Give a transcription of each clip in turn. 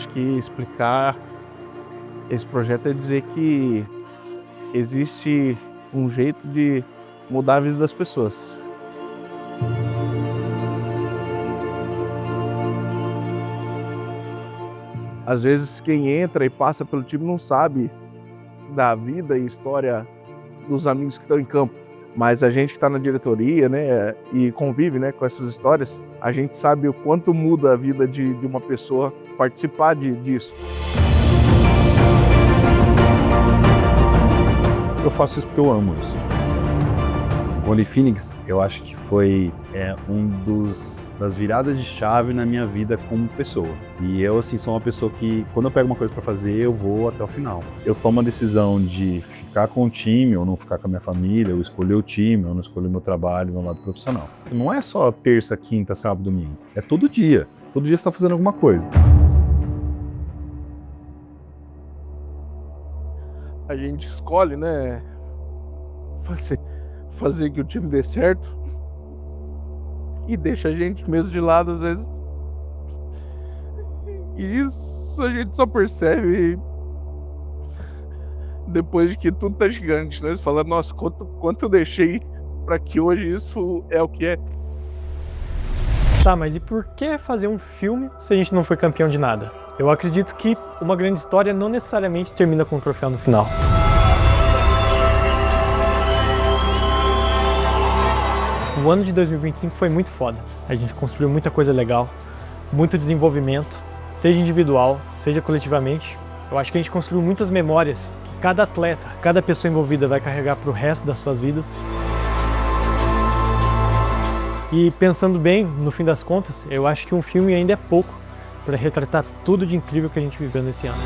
acho que explicar esse projeto é dizer que existe um jeito de mudar a vida das pessoas. Às vezes quem entra e passa pelo time não sabe da vida e história dos amigos que estão em campo, mas a gente que está na diretoria, né, e convive, né, com essas histórias, a gente sabe o quanto muda a vida de uma pessoa participar disso. Eu faço isso porque eu amo isso. O Golden Phoenix, eu acho que foi das viradas de chave na minha vida como pessoa. E eu, assim, sou uma pessoa que, quando eu pego uma coisa para fazer, eu vou até o final. Eu tomo a decisão de ficar com o time ou não ficar com a minha família, ou escolher o time, ou não escolher o meu trabalho, meu lado profissional. Não é só terça, quinta, sábado, domingo. É todo dia. Todo dia você está fazendo alguma coisa. A gente escolhe, né, fazer que o time dê certo e deixa a gente mesmo de lado às vezes. E isso a gente só percebe depois de que tudo tá gigante, né? Você fala, nossa, quanto eu deixei para que hoje isso é o que é. Tá, mas e por que fazer um filme se a gente não foi campeão de nada? Eu acredito que uma grande história não necessariamente termina com um troféu no final. O ano de 2025 foi muito foda. A gente construiu muita coisa legal, muito desenvolvimento, seja individual, seja coletivamente. Eu acho que a gente construiu muitas memórias que cada atleta, cada pessoa envolvida vai carregar para o resto das suas vidas. E pensando bem, no fim das contas, eu acho que um filme ainda é pouco para retratar tudo de incrível que a gente viveu nesse ano.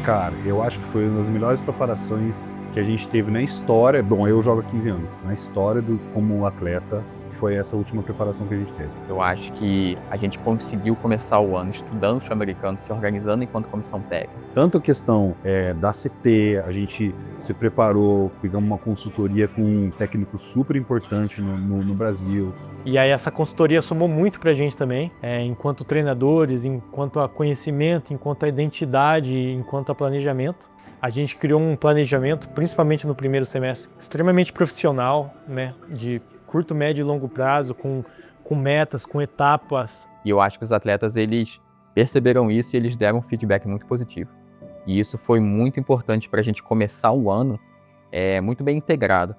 Cara, eu acho que foi uma das melhores preparações que a gente teve na história. Bom, eu jogo há 15 anos. Na história como atleta, foi essa última preparação que a gente teve. Eu acho que a gente conseguiu começar o ano estudando o futebol americano, se organizando enquanto comissão técnica. Tanto a questão da CT, a gente se preparou, pegamos uma consultoria com um técnico super importante no Brasil. E aí essa consultoria somou muito pra gente também, enquanto treinadores, enquanto a conhecimento, enquanto a identidade, enquanto a planejamento. A gente criou um planejamento, principalmente no primeiro semestre, extremamente profissional, né, de curto, médio e longo prazo, com metas, com etapas. E eu acho que os atletas, eles perceberam isso e eles deram um feedback muito positivo. E isso foi muito importante para a gente começar o ano muito bem integrado.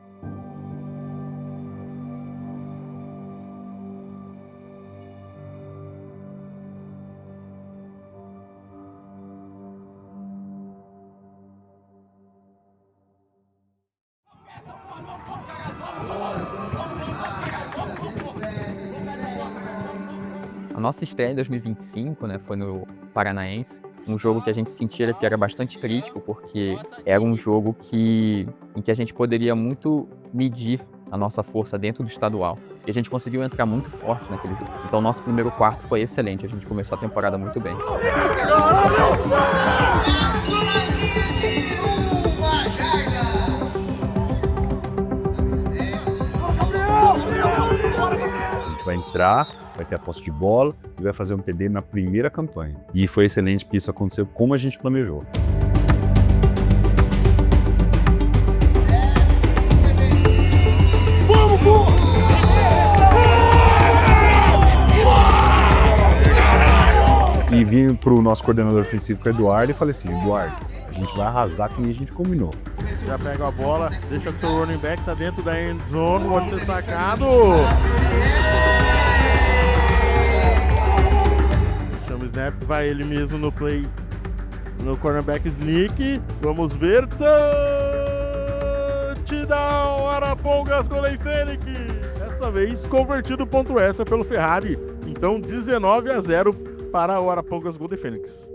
A nossa estreia em 2025, né, foi no Paranaense, um jogo que a gente sentia que era bastante crítico, porque era um jogo em que a gente poderia muito medir a nossa força dentro do estadual. E a gente conseguiu entrar muito forte naquele jogo. Então, nosso primeiro quarto foi excelente, a gente começou a temporada muito bem. A gente vai entrar, vai ter a posse de bola e vai fazer um TD na primeira campanha. E foi excelente porque isso aconteceu como a gente planejou. E vim pro nosso coordenador ofensivo, que é o Eduardo, e falei assim, Eduardo, a gente vai arrasar como a gente combinou. Já pega a bola, deixa que o seu running back tá dentro da end zone, pode ser sacado. Chama o snap, vai ele mesmo no play, no cornerback sneak. Vamos ver, touchdown, Arapongas Golden Phoenix. Dessa vez convertido ponto extra pelo Ferrari. Então 19-0 para o Arapongas Golden Phoenix.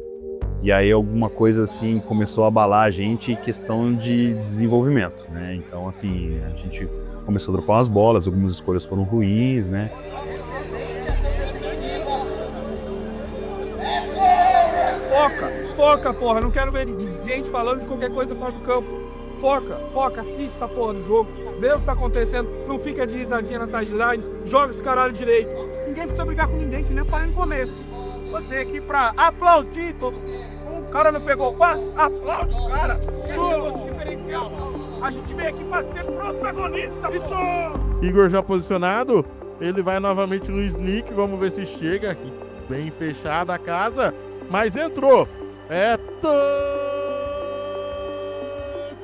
E aí alguma coisa assim começou a abalar a gente em questão de desenvolvimento, né? Então assim, a gente começou a dropar umas bolas, algumas escolhas foram ruins, né? Foca, porra, não quero ver gente falando de qualquer coisa fora do campo. Foca, assiste essa porra do jogo, vê o que tá acontecendo, não fica de risadinha na sideline, joga esse caralho direito. Ninguém precisa brigar com ninguém, que nem eu falei no começo. Você aqui pra aplaudir todo mundo. Um cara não pegou o passe, aplaude o cara. Esse é o nosso diferencial. A gente veio aqui pra ser protagonista. Isso! Igor já posicionado, ele vai novamente no sneak, vamos ver se chega aqui. Bem fechada a casa, mas entrou. É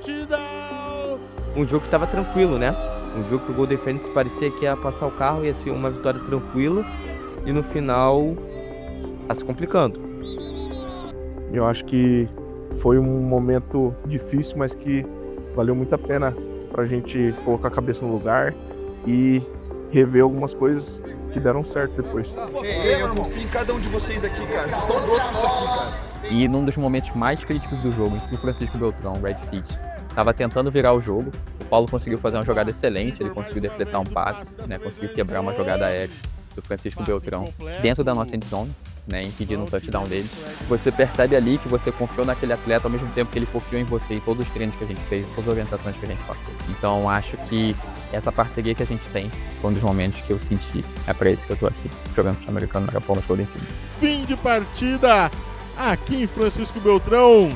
touchdown! Um jogo que tava tranquilo, né? Um jogo que o Golden Phoenix parecia que ia passar o carro, ia ser uma vitória tranquila. E no final, tá se complicando. Eu acho que foi um momento difícil, mas que valeu muito a pena pra gente colocar a cabeça no lugar e rever algumas coisas que deram certo depois. Ei, eu confio em cada um de vocês aqui, cara. Vocês estão prontos pra isso aqui, cara. E num dos momentos mais críticos do jogo, em que o Francisco Beltrão, o Red Fit, estava tentando virar o jogo, o Paulo conseguiu fazer uma jogada excelente, ele conseguiu defletar um passe, né, conseguiu quebrar uma jogada aérea do Francisco Beltrão dentro da nossa endzone, né, impedindo um touchdown dele. Você percebe ali que você confiou naquele atleta ao mesmo tempo que ele confiou em você em todos os treinos que a gente fez, todas as orientações que a gente passou. Então acho que essa parceria que a gente tem foi um dos momentos que eu senti. É pra isso que eu tô aqui, jogando futebol americano na Arapongas Golden Phoenix. Fim de partida aqui em Francisco Beltrão.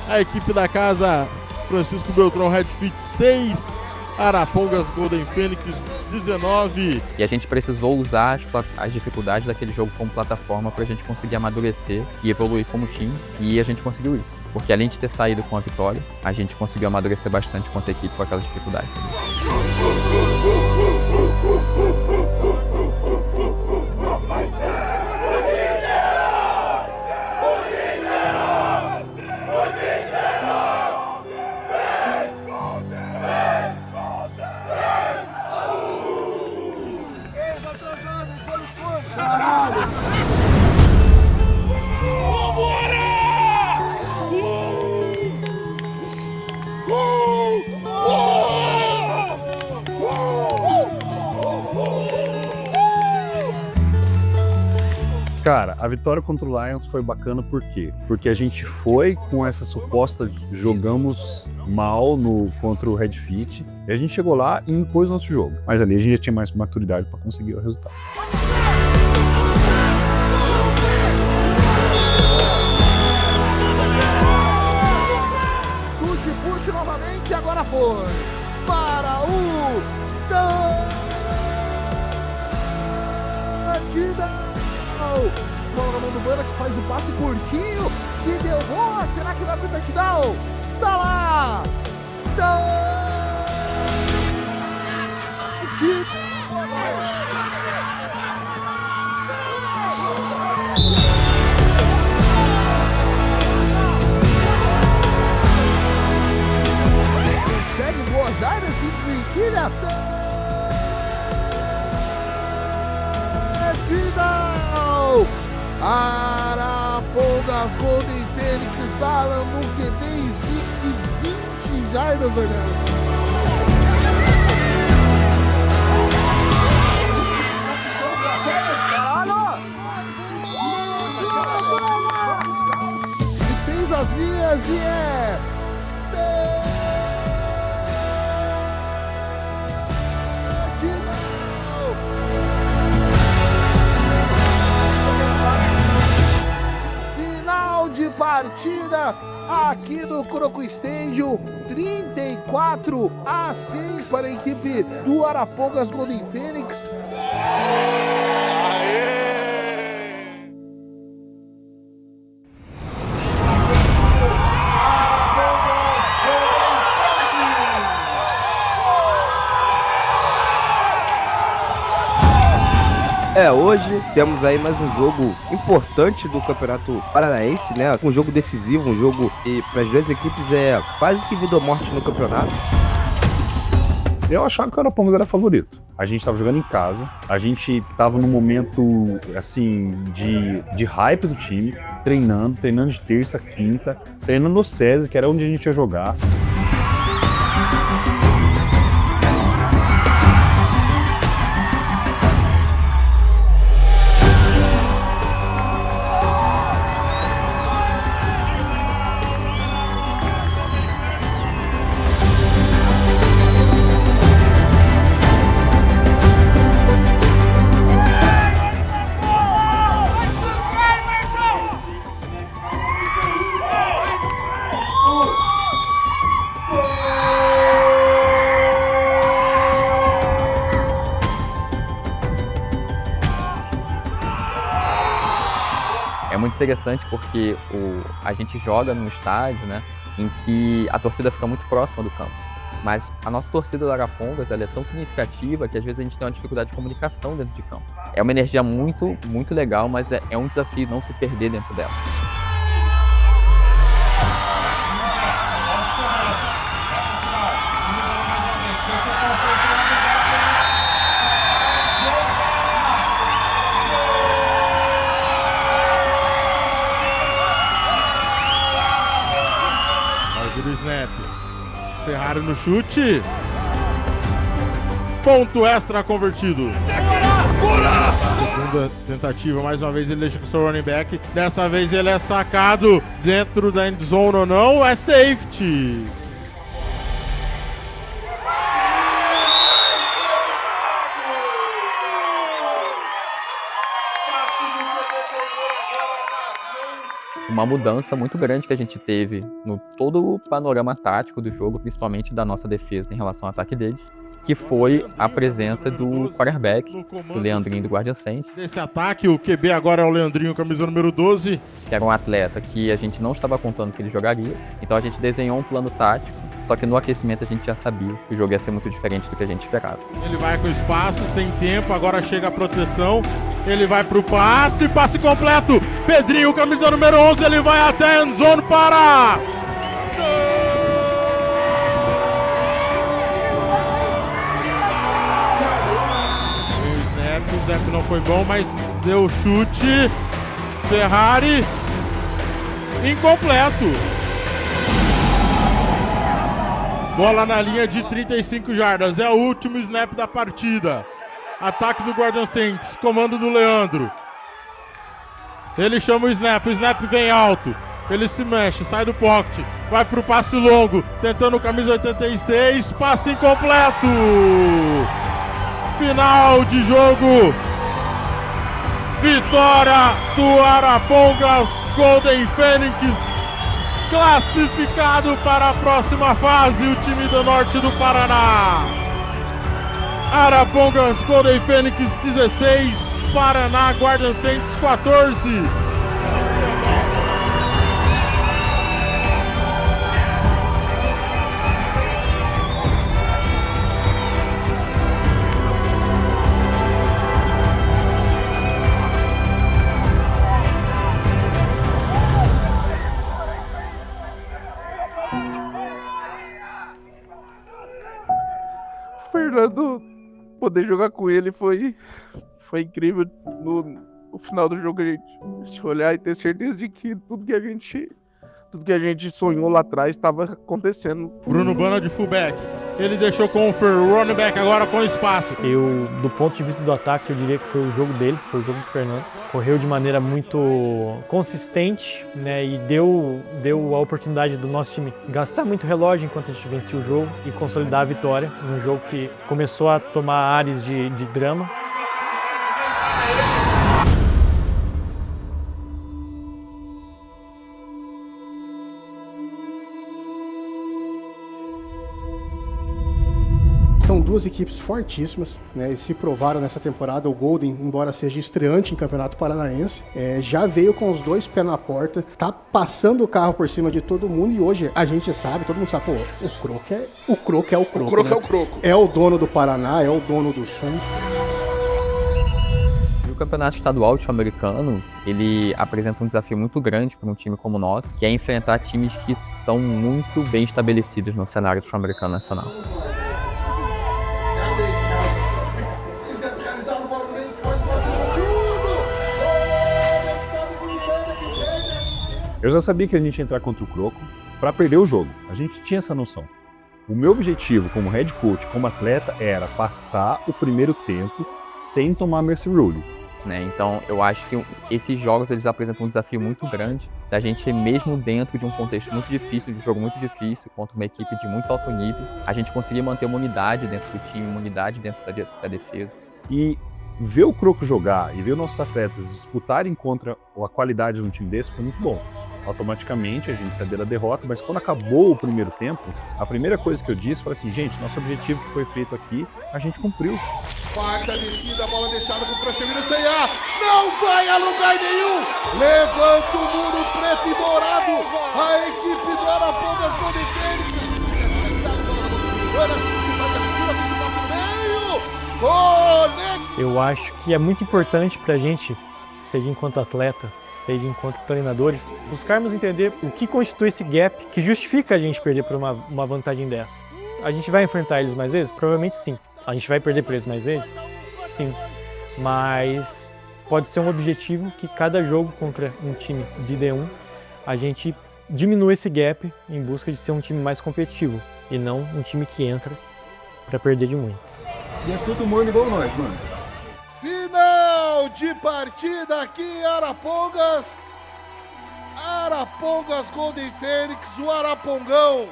A equipe da casa, Francisco Beltrão Red Fit 6, Arapongas Golden Phoenix 19. E a gente precisou usar as dificuldades daquele jogo como plataforma pra gente conseguir amadurecer e evoluir como time. E a gente conseguiu isso. Porque além de ter saído com a vitória, a gente conseguiu amadurecer bastante quanto a equipe com aquelas dificuldades. Cara, a vitória contra o Lions foi bacana por quê? Porque a gente foi com essa suposta jogamos mal contra o Red Fit e a gente chegou lá e impôs nosso jogo. Mas ali a gente já tinha mais maturidade para conseguir o resultado. Puxe novamente, agora foi para o touchdown! Bola na mão do Bana que faz o passe curtinho, que deu boa, será que vai pro touchdown? Tá lá! Consegue boa jarda, se desvencilha. Touchdown! Arapongas Golden Phoenix, Alan no QB, sneak de 20 jardas, olhando. Fez as vias e é... Final de partida aqui no Croco Stadium, 34-6 para a equipe do Arapongas Golden Phoenix. Hoje temos aí mais um jogo importante do Campeonato Paranaense, né? Um jogo decisivo, um jogo que para as duas equipes é quase que vida ou morte no campeonato. Eu achava que o Arapongas era favorito. A gente estava jogando em casa, a gente estava num momento, assim, de hype do time. treinando de terça, quinta, treinando no SESI, que era onde a gente ia jogar. É muito interessante porque a gente joga num estádio, né, em que a torcida fica muito próxima do campo. Mas a nossa torcida do Arapongas, ela é tão significativa que às vezes a gente tem uma dificuldade de comunicação dentro de campo. É uma energia muito, muito legal, mas é um desafio não se perder dentro dela. Do snap. Ferrari no chute. Ponto extra convertido. Segunda tentativa, mais uma vez ele deixa com o seu running back. Dessa vez ele é sacado dentro da end zone ou não, é safety. Uma mudança muito grande que a gente teve no todo o panorama tático do jogo, principalmente da nossa defesa em relação ao ataque deles, que foi a presença do quarterback, do Leandrinho do Guardian Saints. Nesse ataque, o QB agora é o Leandrinho, camisa número 12. Que era um atleta que a gente não estava contando que ele jogaria. Então a gente desenhou um plano tático, só que no aquecimento a gente já sabia que o jogo ia ser muito diferente do que a gente esperava. Ele vai com espaço, tem tempo, agora chega a proteção. Ele vai pro passe completo. Pedrinho, camisa número 11, ele vai até a endzone para... O snap não foi bom, mas deu chute. Ferrari, incompleto. Bola na linha de 35 jardas, é o último snap da partida. Ataque do Guardian Saints, comando do Leandro. Ele chama o snap vem alto. Ele se mexe, sai do pocket, vai pro passe longo, tentando o camisa 86, passe incompleto. Final de jogo. Vitória do Arapongas Golden Phoenix. Classificado para a próxima fase, o time do norte do Paraná. Arapongas Golden Phoenix 16, Paraná Guardian Saints 14. Fernando, poder jogar com ele foi incrível. No final do jogo, a gente se olhar e ter certeza de que tudo que a gente sonhou lá atrás estava acontecendo. Bruno Bana de fullback. Ele deixou com o running back agora com espaço. Do ponto de vista do ataque, eu diria que foi o jogo dele, foi o jogo do Fernando. Correu de maneira muito consistente, né, e deu a oportunidade do nosso time gastar muito relógio enquanto a gente vencia o jogo e consolidar a vitória num jogo que começou a tomar áreas de drama. São duas equipes fortíssimas, né, e se provaram nessa temporada. O Golden, embora seja estreante em Campeonato Paranaense, já veio com os dois pés na porta, tá passando o carro por cima de todo mundo, e hoje a gente sabe, todo mundo sabe, pô, o Croco é o Croco. O Croco né? é o Croco. É o dono do Paraná, é o dono do Sul. O campeonato estadual sul-americano, ele apresenta um desafio muito grande para um time como o nosso, que é enfrentar times que estão muito bem estabelecidos no cenário sul-americano nacional. Eu já sabia que a gente ia entrar contra o Croco para perder o jogo. A gente tinha essa noção. O meu objetivo como head coach, como atleta, era passar o primeiro tempo sem tomar mercy rule. Né? Então, eu acho que esses jogos eles apresentam um desafio muito grande da gente, mesmo dentro de um contexto muito difícil, de um jogo muito difícil, contra uma equipe de muito alto nível, a gente conseguir manter uma unidade dentro do time, uma unidade dentro da defesa. E ver o Croco jogar e ver os nossos atletas disputarem contra a qualidade de um time desse foi muito bom. Automaticamente a gente sabia da derrota, mas quando acabou o primeiro tempo, a primeira coisa que eu disse foi assim, gente, nosso objetivo que foi feito aqui, a gente cumpriu. Quarta descida, bola deixada com o Praxemiro sem ar. Não vai a lugar nenhum. Levanta o muro preto e dourado. A equipe do Arapongas Golden Fênix. Eu acho que é muito importante pra gente, seja enquanto atleta, seja enquanto treinadores, buscarmos entender o que constitui esse gap que justifica a gente perder por uma vantagem dessa. A gente vai enfrentar eles mais vezes? Provavelmente sim. A gente vai perder por eles mais vezes? Sim. Mas pode ser um objetivo que cada jogo contra um time de D1, a gente diminua esse gap em busca de ser um time mais competitivo e não um time que entra para perder de muito. E é todo mundo igual nós, mano. Final de partida aqui em Arapongas. Arapongas Golden Fênix, o Arapongão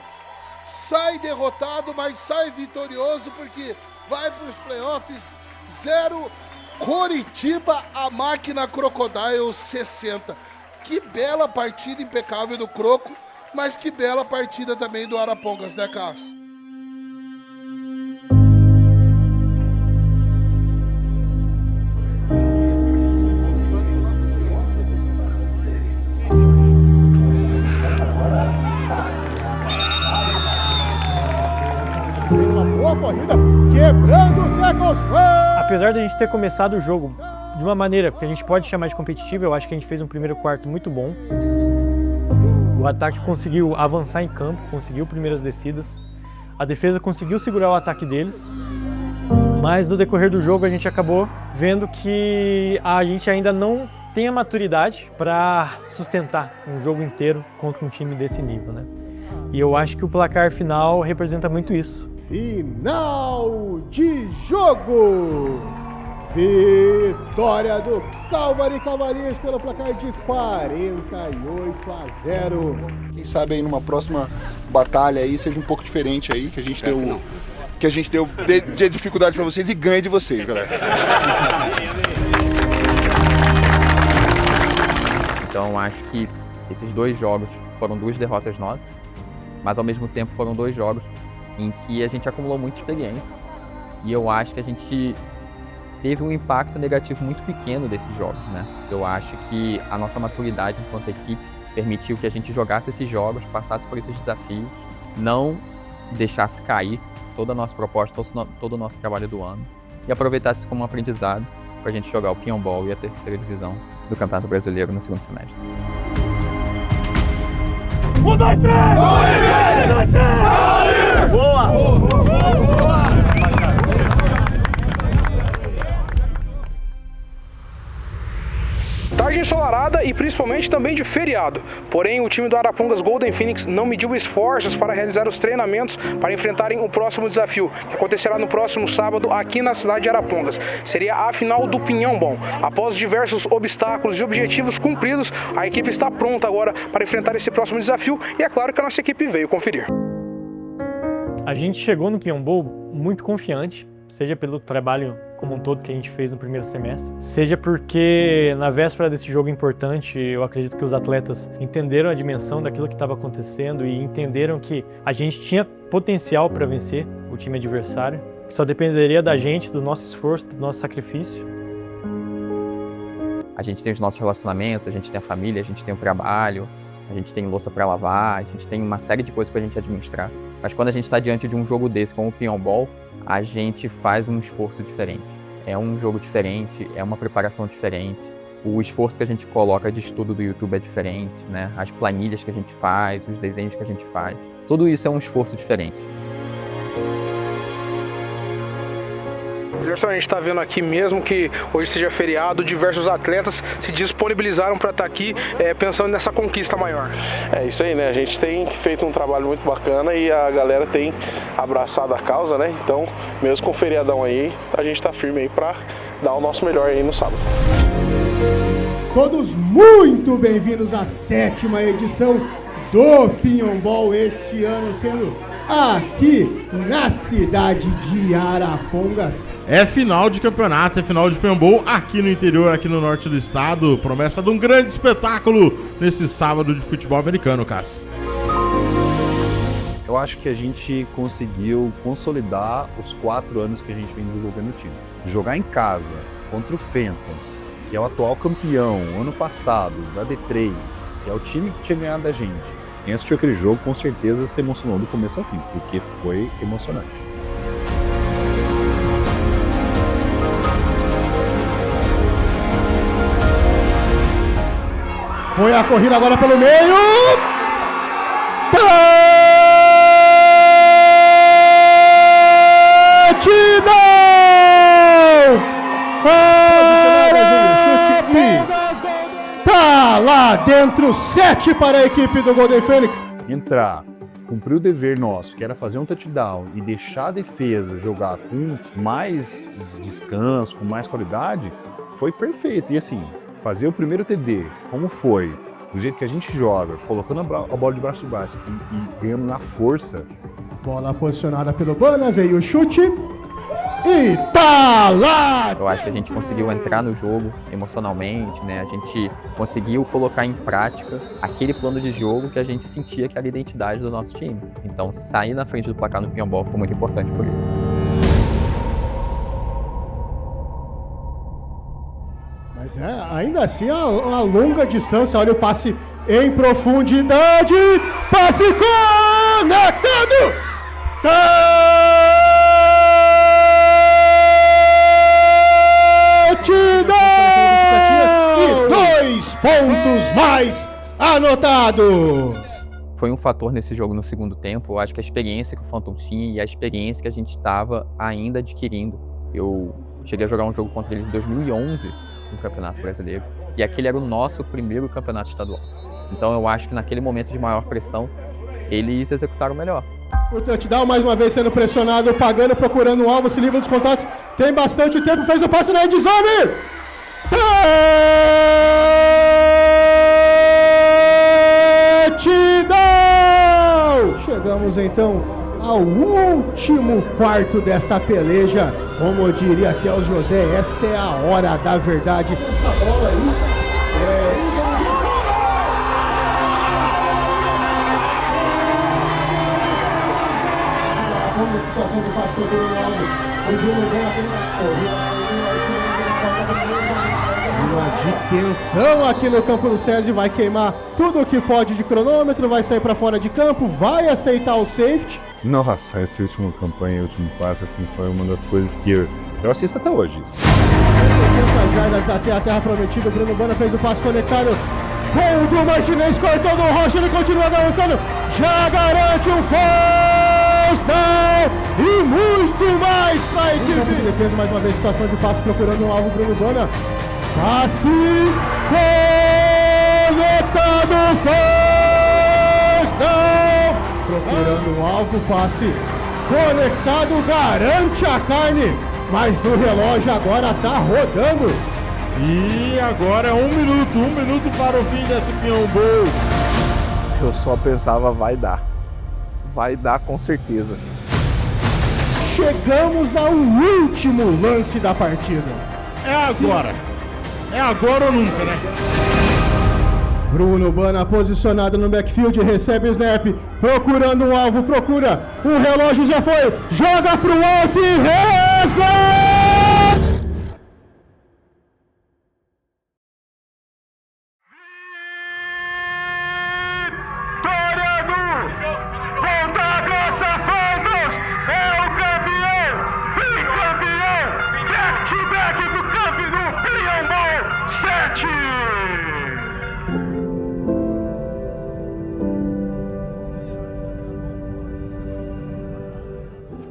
sai derrotado, mas sai vitorioso porque vai para os playoffs. 0 Coritiba, a máquina Crocodile 60. Que bela partida impecável do Croco, mas que bela partida também do Arapongas, né, Cássio? Boa corrida, quebrando o tackles. Apesar de a gente ter começado o jogo de uma maneira que a gente pode chamar de competitiva, eu acho que a gente fez um primeiro quarto muito bom. O ataque conseguiu avançar em campo, conseguiu primeiras descidas. A defesa conseguiu segurar o ataque deles. Mas no decorrer do jogo a gente acabou vendo que a gente ainda não tem a maturidade para sustentar um jogo inteiro contra um time desse nível, né? E eu acho que o placar final representa muito isso. Final de jogo! Vitória do Calvary Cavaliers pelo placar de 48-0. Quem sabe aí numa próxima batalha aí seja um pouco diferente aí, que a gente deu de dificuldade pra vocês e ganhe de vocês, galera. Então acho que esses 2 jogos foram 2 derrotas nossas, mas ao mesmo tempo foram 2 jogos em que a gente acumulou muita experiência. E eu acho que a gente teve um impacto negativo muito pequeno desses jogos, né? Eu acho que a nossa maturidade enquanto equipe permitiu que a gente jogasse esses jogos, passasse por esses desafios, não deixasse cair toda a nossa proposta, todo o nosso trabalho do ano e aproveitasse como um aprendizado para a gente jogar o Peon Ball e a 3ª divisão do Campeonato Brasileiro no 2º semestre. 1, 2, 3! 1, 2, 3! Boa! Tarde ensolarada e principalmente também de feriado. Porém, o time do Arapongas Golden Phoenix não mediu esforços para realizar os treinamentos para enfrentarem o próximo desafio, que acontecerá no próximo sábado aqui na cidade de Arapongas. Seria a final do Pinhão Bom. Após diversos obstáculos e objetivos cumpridos, a equipe está pronta agora para enfrentar esse próximo desafio e é claro que a nossa equipe veio conferir. A gente chegou no Pinhão Bowl muito confiante, seja pelo trabalho como um todo que a gente fez no primeiro semestre, seja porque na véspera desse jogo importante, eu acredito que os atletas entenderam a dimensão daquilo que estava acontecendo e entenderam que a gente tinha potencial para vencer o time adversário, que só dependeria da gente, do nosso esforço, do nosso sacrifício. A gente tem os nossos relacionamentos, a gente tem a família, a gente tem o trabalho, a gente tem louça para lavar, a gente tem uma série de coisas para a gente administrar. Mas quando a gente está diante de um jogo desse, como o Peon Ball, a gente faz um esforço diferente. É um jogo diferente, é uma preparação diferente. O esforço que a gente coloca de estudo do YouTube é diferente, né? As planilhas que a gente faz, os desenhos que a gente faz. Tudo isso é um esforço diferente. Anderson, a gente está vendo aqui, mesmo que hoje seja feriado, diversos atletas se disponibilizaram para estar aqui pensando nessa conquista maior. É isso aí, né? A gente tem feito um trabalho muito bacana e a galera tem abraçado a causa, né? Então, mesmo com o feriadão aí, a gente está firme aí para dar o nosso melhor aí no sábado. Todos muito bem-vindos à 7ª edição do Pinhão este ano sendo aqui na cidade de Arapongas. É final de campeonato, é final de pinball aqui no interior, aqui no norte do estado. Promessa de um grande espetáculo nesse sábado de futebol americano, Cássio. Eu acho que a gente conseguiu consolidar os 4 anos que a gente vem desenvolvendo o time. Jogar em casa contra o Phantoms, que é o atual campeão ano passado da D3, que é o time que tinha ganhado da gente. Quem assistiu aquele jogo com certeza se emocionou do começo ao fim, porque foi emocionante. Foi a corrida agora pelo meio. Tá lá dentro, 7 para a equipe do Golden Phoenix. Entrar, cumprir o dever nosso, que era fazer um touchdown e deixar a defesa jogar com mais descanso, com mais qualidade, foi perfeito. E assim, fazer o primeiro TD, como foi, do jeito que a gente joga, colocando a bola de baixo e ganhando na força. Bola posicionada pelo Bana, veio o chute. E tá lá! Eu acho que a gente conseguiu entrar no jogo emocionalmente, né? A gente conseguiu colocar em prática aquele plano de jogo que a gente sentia que era a identidade do nosso time. Então, sair na frente do placar no pinball foi muito importante por isso. Mas ainda assim, a longa distância, olha o passe em profundidade, passe conectado! E 2 pontos mais anotado! Foi um fator nesse jogo no segundo tempo. Eu acho que a experiência que o Phantom tinha e a experiência que a gente estava ainda adquirindo. Eu cheguei a jogar um jogo contra eles em 2011 no Campeonato Brasileiro e aquele era o nosso primeiro campeonato estadual. Então eu acho que naquele momento de maior pressão, eles executaram melhor. O touchdown mais uma vez sendo pressionado, pagando, procurando o alvo, se livra dos contatos. Tem bastante tempo, fez o passe na endzone. Touchdown! Chegamos então ao último quarto dessa peleja. Como diria aqui o José, essa é a hora da verdade. Essa bola aí a situação do pastor do Ronaldo. O Bruno vem de tensão aqui no campo do César, vai queimar tudo o que pode de cronômetro, vai sair para fora de campo, vai aceitar o safety. Nossa, esse último campanha, último passe, assim, foi uma das coisas que eu assisto até hoje. 80 jardas até a terra prometida, o Bruno Bana fez o passe conectado. Gol do Martinez, cortou do Rocha, ele continua avançando, já garante um first down e muito mais para a equipe. Defesa mais uma vez, situação de passe procurando um alvo, Bruno Bana. Passe conectado, first down. Procurando um alvo, passe conectado, garante a carne. Mas o relógio agora tá rodando. E agora é 1 minuto para o fim desse pinhão. Eu só pensava, vai dar com certeza. Chegamos ao último lance da partida. É agora ou nunca, né? Bruno Bana posicionado no backfield, recebe o snap, procurando um alvo, procura, o relógio já foi, joga pro alto e reza!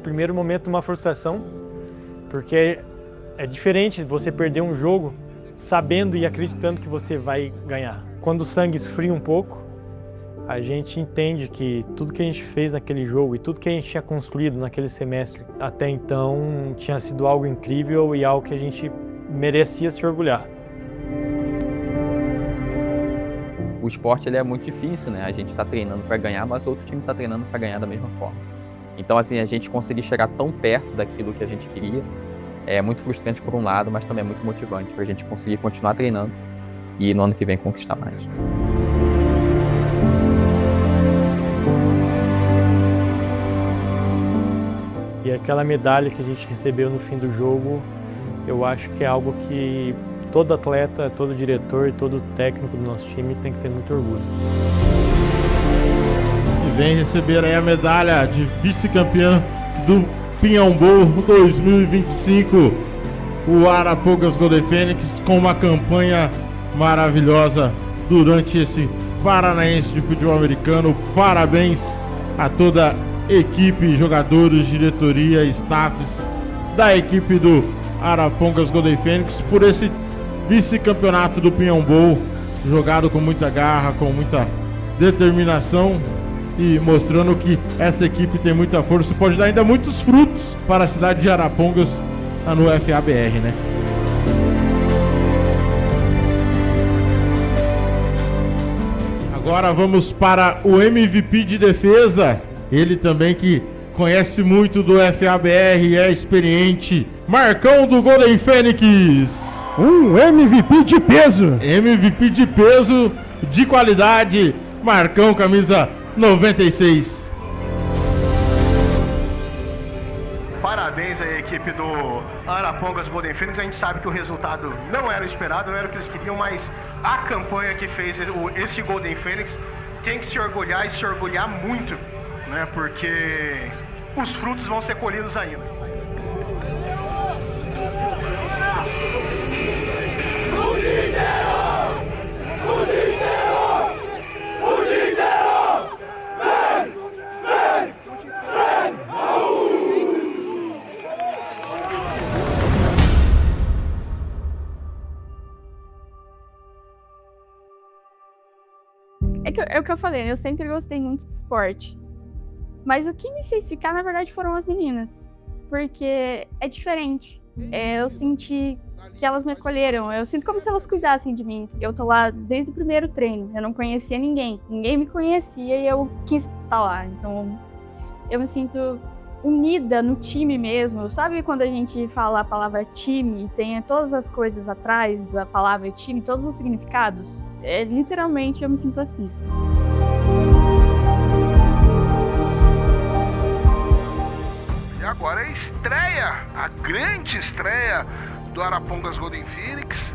Primeiro momento, uma frustração, Porque é diferente você perder um jogo sabendo e acreditando que você vai ganhar. Quando o sangue esfria um pouco, a gente entende que tudo que a gente fez naquele jogo e tudo que a gente tinha construído naquele semestre até então tinha sido algo incrível e algo que a gente merecia se orgulhar. O esporte ele é muito difícil, né? A gente está treinando para ganhar, mas outro time está treinando para ganhar da mesma forma. Então, assim, a gente conseguir chegar tão perto daquilo que a gente queria é muito frustrante por um lado, mas também é muito motivante para a gente conseguir continuar treinando e no ano que vem conquistar mais. E aquela medalha que a gente recebeu no fim do jogo, eu acho que é algo que todo atleta, todo diretor e todo técnico do nosso time tem que ter muito orgulho. E vem receber aí a medalha de vice-campeão do Pinhão Bowl 2025, o Arapongas Golden Fênix, com uma campanha maravilhosa durante esse Paranaense de futebol americano. Parabéns a toda a equipe, jogadores, diretoria, staffs da equipe do Arapongas Golden Fênix por esse vice-campeonato do Pinhão Bowl, jogado com muita garra, com muita determinação e mostrando que essa equipe tem muita força e pode dar ainda muitos frutos para a cidade de Arapongas no FABR, né? Agora vamos para o MVP de defesa, ele também que conhece muito do FABR e é experiente, Marcão do Golden Fênix. Um MVP de peso. MVP de peso, de qualidade, Marcão, camisa 96. Parabéns à equipe do Arapongas Golden Fênix. A gente sabe que o resultado não era o esperado, não era o que eles queriam, mas a campanha que fez esse Golden Fênix tem que se orgulhar e se orgulhar muito, né? Porque os frutos vão ser colhidos ainda. É o que eu falei, eu sempre gostei muito de esporte. Mas o que me fez ficar, na verdade, foram as meninas. Porque é diferente. Eu senti que elas me acolheram. Eu sinto como se elas cuidassem de mim. Eu tô lá desde o primeiro treino. Eu não conhecia ninguém. Ninguém me conhecia e eu quis estar lá. Então, eu me sinto unida no time mesmo. Sabe quando a gente fala a palavra time e tem todas as coisas atrás da palavra time, todos os significados? Literalmente, eu me sinto assim. E agora a estreia, a grande estreia do Arapongas Golden Fênix.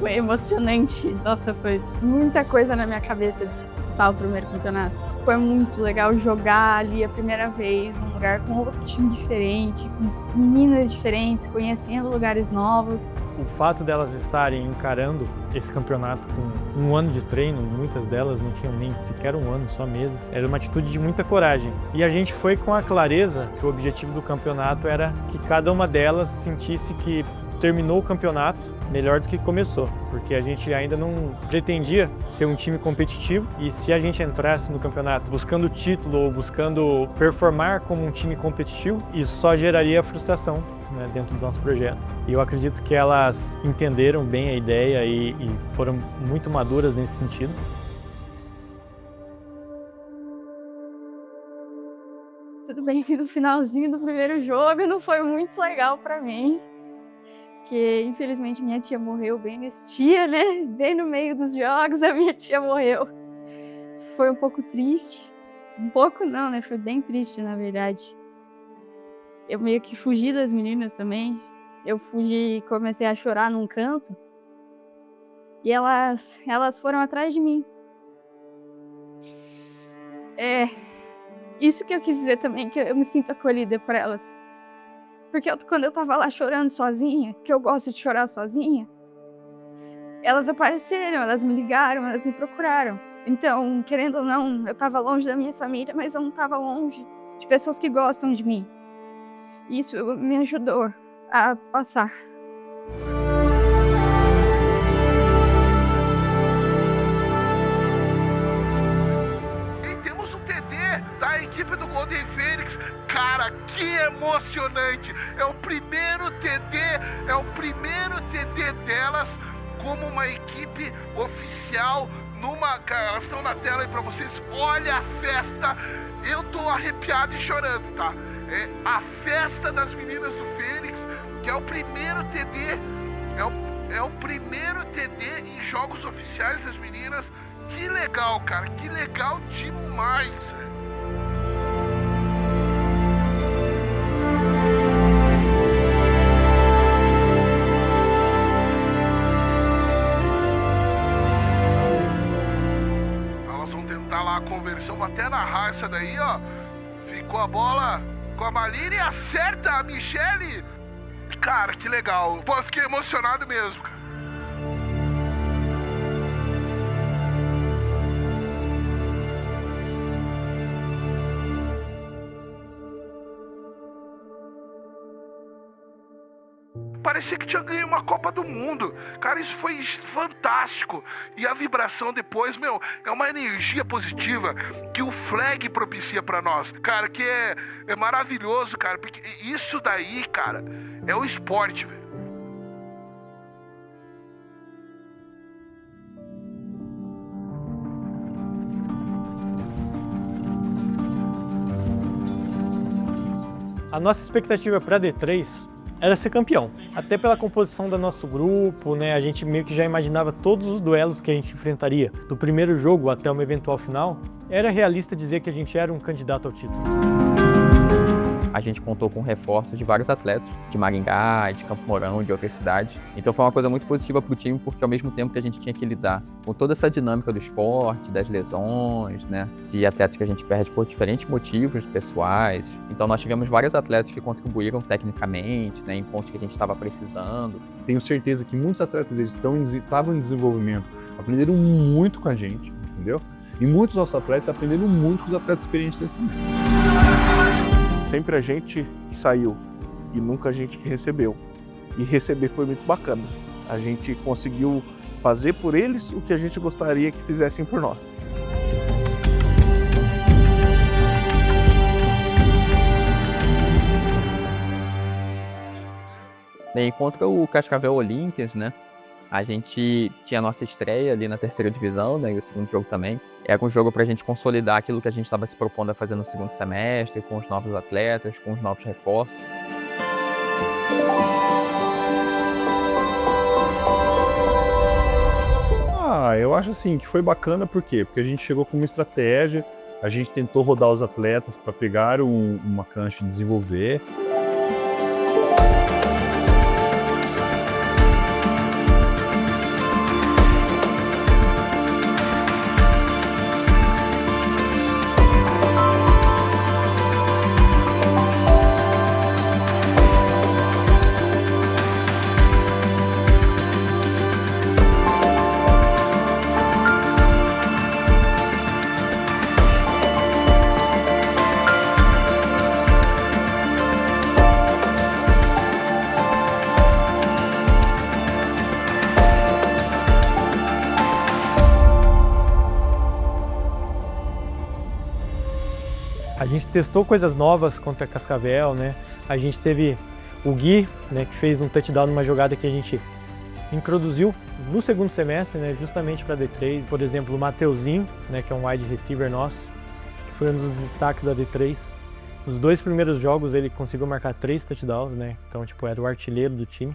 Foi emocionante. Nossa, foi muita coisa na minha cabeça de disputar o primeiro campeonato. Foi muito legal jogar ali a primeira vez, num lugar com outro time diferente, com meninas diferentes, conhecendo lugares novos. O fato delas estarem encarando esse campeonato com um ano de treino, muitas delas não tinham nem sequer um ano, só meses, era uma atitude de muita coragem. E a gente foi com a clareza que o objetivo do campeonato era que cada uma delas sentisse que terminou o campeonato melhor do que começou, porque a gente ainda não pretendia ser um time competitivo e se a gente entrasse no campeonato buscando título ou buscando performar como um time competitivo, isso só geraria frustração, né, dentro do nosso projeto. E eu acredito que elas entenderam bem a ideia e foram muito maduras nesse sentido. Tudo bem que no finalzinho do primeiro jogo não foi muito legal pra mim. Porque, infelizmente, minha tia morreu bem nesse dia, né? Bem no meio dos jogos, a minha tia morreu. Foi um pouco triste. Um pouco não, né? Foi bem triste, na verdade. Eu meio que fugi das meninas também. Eu fugi e comecei a chorar num canto. E elas foram atrás de mim. Isso que eu quis dizer também, que eu me sinto acolhida por elas. Porque quando eu tava lá chorando sozinha, que eu gosto de chorar sozinha, elas apareceram, elas me ligaram, elas me procuraram. Então, querendo ou não, eu tava longe da minha família, mas eu não tava longe de pessoas que gostam de mim. Isso me ajudou a passar. E temos um TD da equipe do Golden Phoenix. Cara, que emocionante! É o primeiro TD delas como uma equipe oficial cara, elas estão na tela aí pra vocês. Olha a festa! Eu tô arrepiado e chorando, tá? É a festa das meninas do Fênix, que é o primeiro TD, é o primeiro TD em jogos oficiais das meninas. Que legal, cara, que legal demais, velho. A conversão, vou até narrar essa daí, ó. Ficou a bola com a Maline e acerta a Michelle. Cara, que legal. Pô, eu fiquei emocionado mesmo, cara. Parecia que tinha ganho uma Copa do Mundo. Cara, isso foi fantástico. E a vibração depois, meu, é uma energia positiva que o flag propicia pra nós. Cara, que é maravilhoso, cara. Porque isso daí, cara, é o esporte, velho. A nossa expectativa para D3 era ser campeão. Até pela composição do nosso grupo, né? A gente meio que já imaginava todos os duelos que a gente enfrentaria. Do primeiro jogo até uma eventual final, era realista dizer que a gente era um candidato ao título. A gente contou com reforços de vários atletas, de Maringá, de Campo Mourão, de outras cidades. Então foi uma coisa muito positiva para o time, porque ao mesmo tempo que a gente tinha que lidar com toda essa dinâmica do esporte, das lesões, né, de atletas que a gente perde por diferentes motivos pessoais. Então nós tivemos vários atletas que contribuíram tecnicamente, né, em pontos que a gente estava precisando. Tenho certeza que muitos atletas estavam em desenvolvimento, aprenderam muito com a gente, entendeu? E muitos nossos atletas aprenderam muito com os atletas experientes desse também. Sempre a gente que saiu e nunca a gente que recebeu. E receber foi muito bacana. A gente conseguiu fazer por eles o que a gente gostaria que fizessem por nós. Bem, contra o Cascavel Olympians, né? A gente tinha a nossa estreia ali na terceira divisão, né? E o segundo jogo também. Era um jogo para a gente consolidar aquilo que a gente estava se propondo a fazer no segundo semestre, com os novos atletas, com os novos reforços. Eu acho assim que foi bacana, por quê? Porque a gente chegou com uma estratégia, a gente tentou rodar os atletas para pegar uma cancha e desenvolver. A gente testou coisas novas contra a Cascavel, né? A gente teve o Gui, né, que fez um touchdown numa jogada que a gente introduziu no segundo semestre, né, justamente para D3. Por exemplo, o Mateuzinho, né, que é um wide receiver nosso, que foi um dos destaques da D3. Nos 2 primeiros jogos ele conseguiu marcar 3 touchdowns, né? Então, tipo, era o artilheiro do time.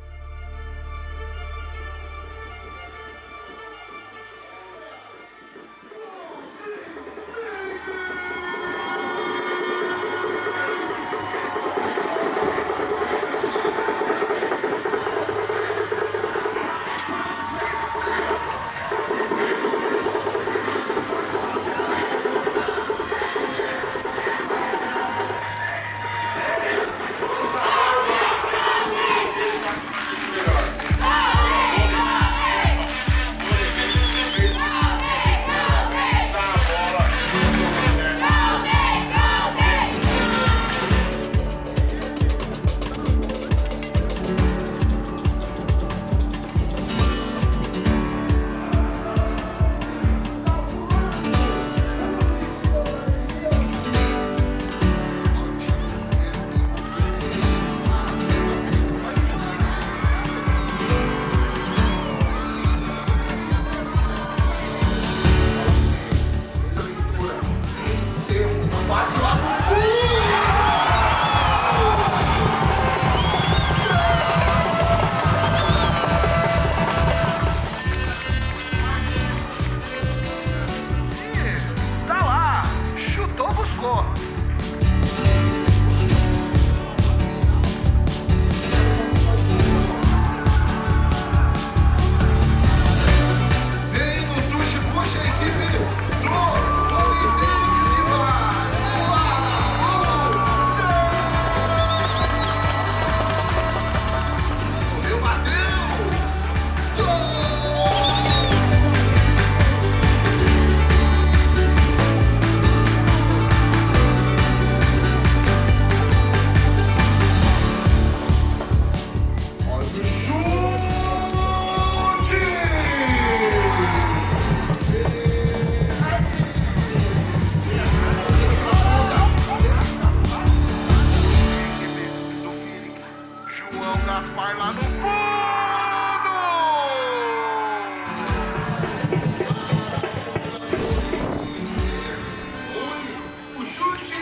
O chute!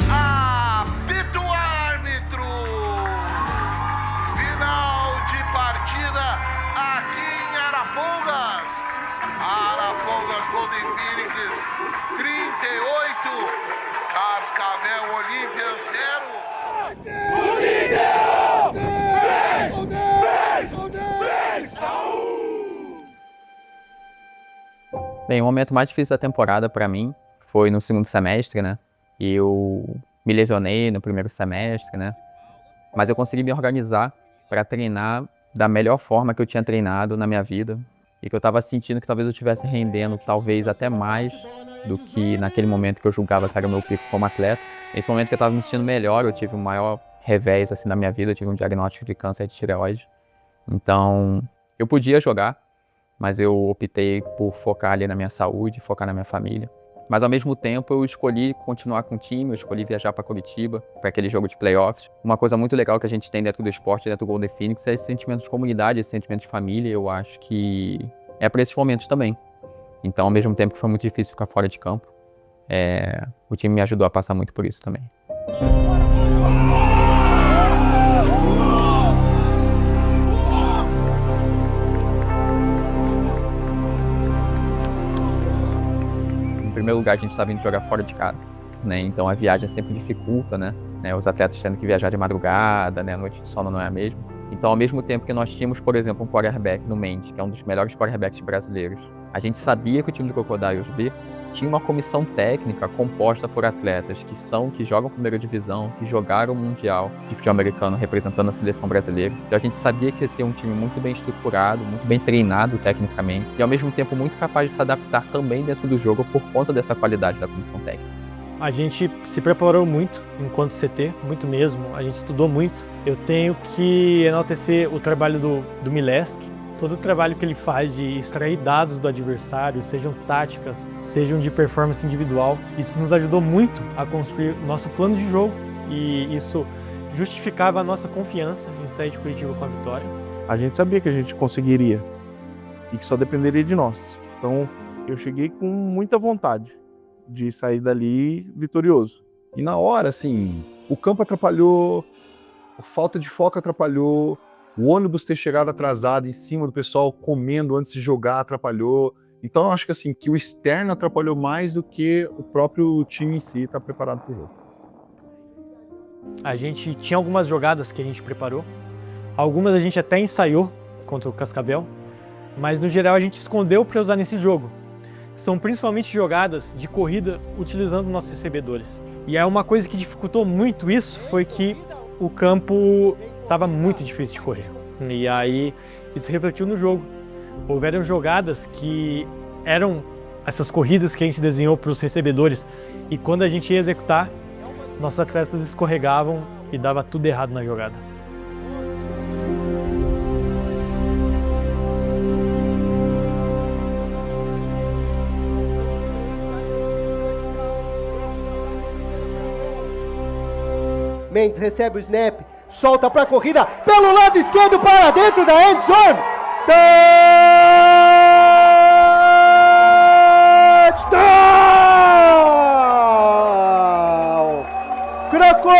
Apita o árbitro! Final de partida aqui em Arapongas. Arapongas Golden Phoenix 38, Cascavel Olímpia 0. Bem, o momento mais difícil da temporada para mim foi no segundo semestre, né? Eu me lesionei no primeiro semestre, né? Mas eu consegui me organizar para treinar da melhor forma que eu tinha treinado na minha vida e que eu estava sentindo que talvez eu estivesse rendendo talvez até mais do que naquele momento que eu julgava que era o meu pico como atleta. Nesse momento que eu estava me sentindo melhor, eu tive o maior revés assim na minha vida, eu tive um diagnóstico de câncer de tireoide. Então, eu podia jogar, mas eu optei por focar ali na minha saúde, focar na minha família. Mas ao mesmo tempo eu escolhi continuar com o time, eu escolhi viajar para Curitiba, para aquele jogo de playoffs. Uma coisa muito legal que a gente tem dentro do esporte, dentro do Golden Phoenix, é esse sentimento de comunidade, esse sentimento de família. Eu acho que é para esses momentos também. Então, ao mesmo tempo que foi muito difícil ficar fora de campo, o time me ajudou a passar muito por isso também. Em primeiro lugar, a gente estava indo jogar fora de casa, né? Então a viagem sempre dificulta, né? Os atletas tendo que viajar de madrugada, né? A noite de sono não é a mesma. Então, ao mesmo tempo que nós tínhamos, por exemplo, um quarterback no Mendes, que é um dos melhores quarterbacks brasileiros, a gente sabia que o time do Crocodiles B tinha uma comissão técnica composta por atletas que jogam primeira divisão, que jogaram o Mundial de futebol americano representando a seleção brasileira. Então a gente sabia que ia ser um time muito bem estruturado, muito bem treinado tecnicamente e ao mesmo tempo muito capaz de se adaptar também dentro do jogo por conta dessa qualidade da comissão técnica. A gente se preparou muito enquanto CT, muito mesmo, a gente estudou muito. Eu tenho que enaltecer o trabalho do Mileski, todo o trabalho que ele faz de extrair dados do adversário, sejam táticas, sejam de performance individual. Isso nos ajudou muito a construir nosso plano de jogo e isso justificava a nossa confiança em sair de Curitiba com a vitória. A gente sabia que a gente conseguiria e que só dependeria de nós. Então eu cheguei com muita vontade de sair dali vitorioso. E na hora, assim, o campo atrapalhou, a falta de foco atrapalhou, o ônibus ter chegado atrasado em cima do pessoal comendo antes de jogar atrapalhou. Então eu acho que assim, que o externo atrapalhou mais do que o próprio time em si estar preparado para o jogo. A gente tinha algumas jogadas que a gente preparou, algumas a gente até ensaiou contra o Cascavel, mas no geral a gente escondeu para usar nesse jogo. São principalmente jogadas de corrida utilizando nossos recebedores. E aí uma coisa que dificultou muito isso foi que o campo estava muito difícil de correr. E aí isso refletiu no jogo. Houveram jogadas que eram essas corridas que a gente desenhou para os recebedores e quando a gente ia executar, nossos atletas escorregavam e dava tudo errado na jogada. Mendes recebe o snap, solta para a corrida, pelo lado esquerdo para dentro da end zone. Touchdown! Crocô!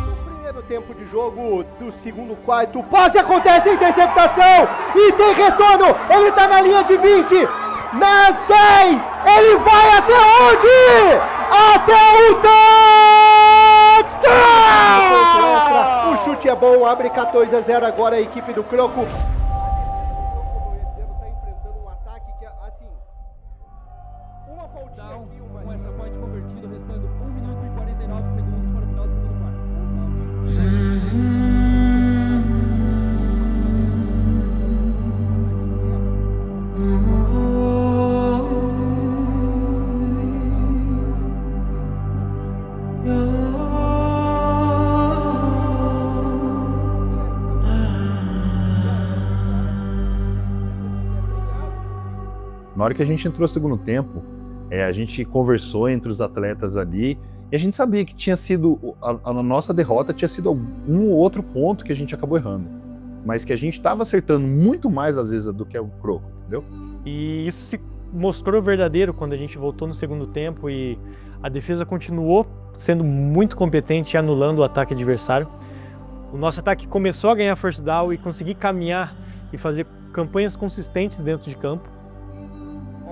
No primeiro tempo de jogo, do segundo quarto. O passe acontece, a interceptação e tem retorno. Ele tá na linha de 20, nas 10. Ele vai até onde? Até o touchdown! O chute é bom, abre 14-0 agora a equipe do Croco. Na hora que a gente entrou no segundo tempo, a gente conversou entre os atletas ali e a gente sabia que tinha sido, a nossa derrota tinha sido um ou outro ponto que a gente acabou errando, mas que a gente estava acertando muito mais às vezes do que o Croco, entendeu? E isso se mostrou verdadeiro quando a gente voltou no segundo tempo e a defesa continuou sendo muito competente e anulando o ataque adversário. O nosso ataque começou a ganhar first down e conseguir caminhar e fazer campanhas consistentes dentro de campo.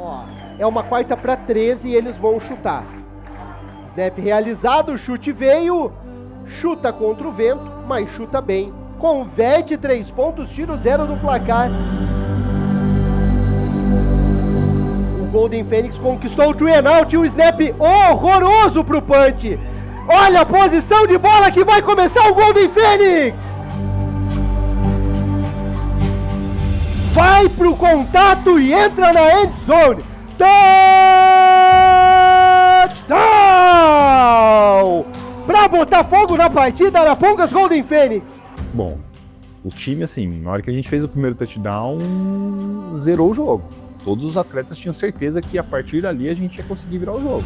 Ó, é uma 4ª para 13 e eles vão chutar. Snap realizado, o chute veio, chuta contra o vento, mas chuta bem. Converte 3 pontos, tiro 0 no placar. O Golden Phoenix conquistou o 3-and-out e o snap horroroso pro punch. Olha a posição de bola que vai começar o Golden Phoenix. Vai pro contato e entra na end zone. Touchdown! Pra botar fogo na partida, Arapongas Golden Phoenix. Bom, o time, assim, na hora que a gente fez o primeiro touchdown, zerou o jogo. Todos os atletas tinham certeza que a partir dali a gente ia conseguir virar o jogo.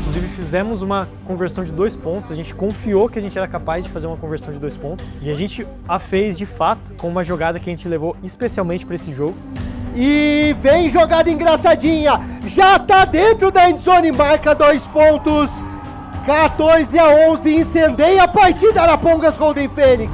Inclusive fizemos uma conversão de 2 pontos, a gente confiou que a gente era capaz de fazer uma conversão de 2 pontos e a gente a fez de fato com uma jogada que a gente levou especialmente para esse jogo. E vem jogada engraçadinha, já tá dentro da endzone, marca 2 pontos, 14-11, incendeia a partida Arapongas Golden Phoenix.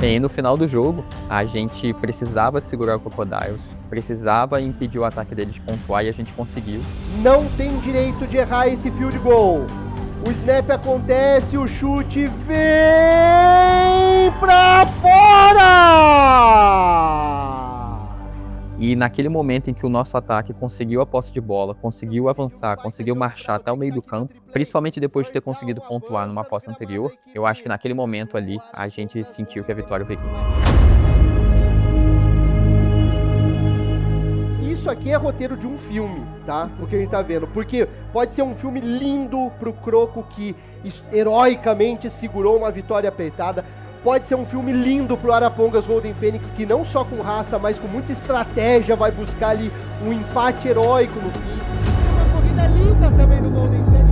E no final do jogo, a gente precisava segurar o Crocodiles, precisava impedir o ataque deles de pontuar e a gente conseguiu. Não tem direito de errar esse field goal. O snap acontece, o chute vem pra fora! E naquele momento em que o nosso ataque conseguiu a posse de bola, conseguiu avançar, conseguiu marchar até o meio do campo, principalmente depois de ter conseguido pontuar numa posse anterior, eu acho que naquele momento ali a gente sentiu que a vitória viria. Isso aqui é roteiro de um filme, tá? O que a gente tá vendo. Porque pode ser um filme lindo pro Croco que heroicamente segurou uma vitória apertada. Pode ser um filme lindo pro Arapongas Golden Phoenix que não só com raça, mas com muita estratégia vai buscar ali um empate heróico no fim. Uma corrida linda também do Golden Phoenix.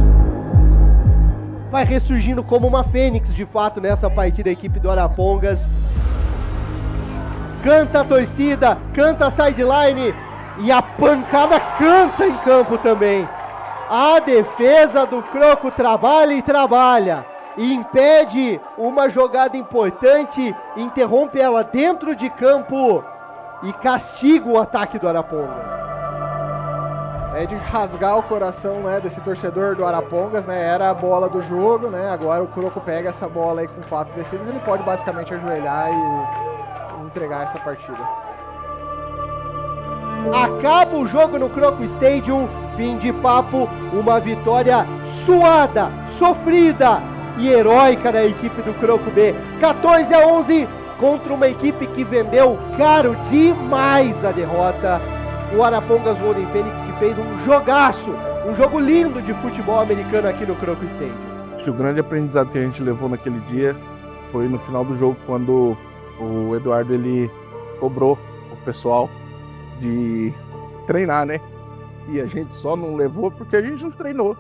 Vai ressurgindo como uma fênix de fato nessa partida a equipe do Arapongas. Canta a torcida, canta a sideline. E a pancada canta em campo também. A defesa do Croco trabalha e trabalha. E impede uma jogada importante, interrompe ela dentro de campo e castiga o ataque do Arapongas. É de rasgar o coração, né, desse torcedor do Arapongas, né? Era a bola do jogo, né? Agora o Croco pega essa bola aí com 4 descidas, ele pode basicamente ajoelhar e entregar essa partida. Acaba o jogo no Croco Stadium, fim de papo, uma vitória suada, sofrida e heróica da equipe do Croco B. 14-11 contra uma equipe que vendeu caro demais a derrota. O Arapongas Golden Phoenix que fez um jogaço, um jogo lindo de futebol americano aqui no Croco Stadium. Acho que o grande aprendizado que a gente levou naquele dia foi no final do jogo, quando o Eduardo ele cobrou o pessoal de treinar, né? E a gente só não levou porque a gente não treinou.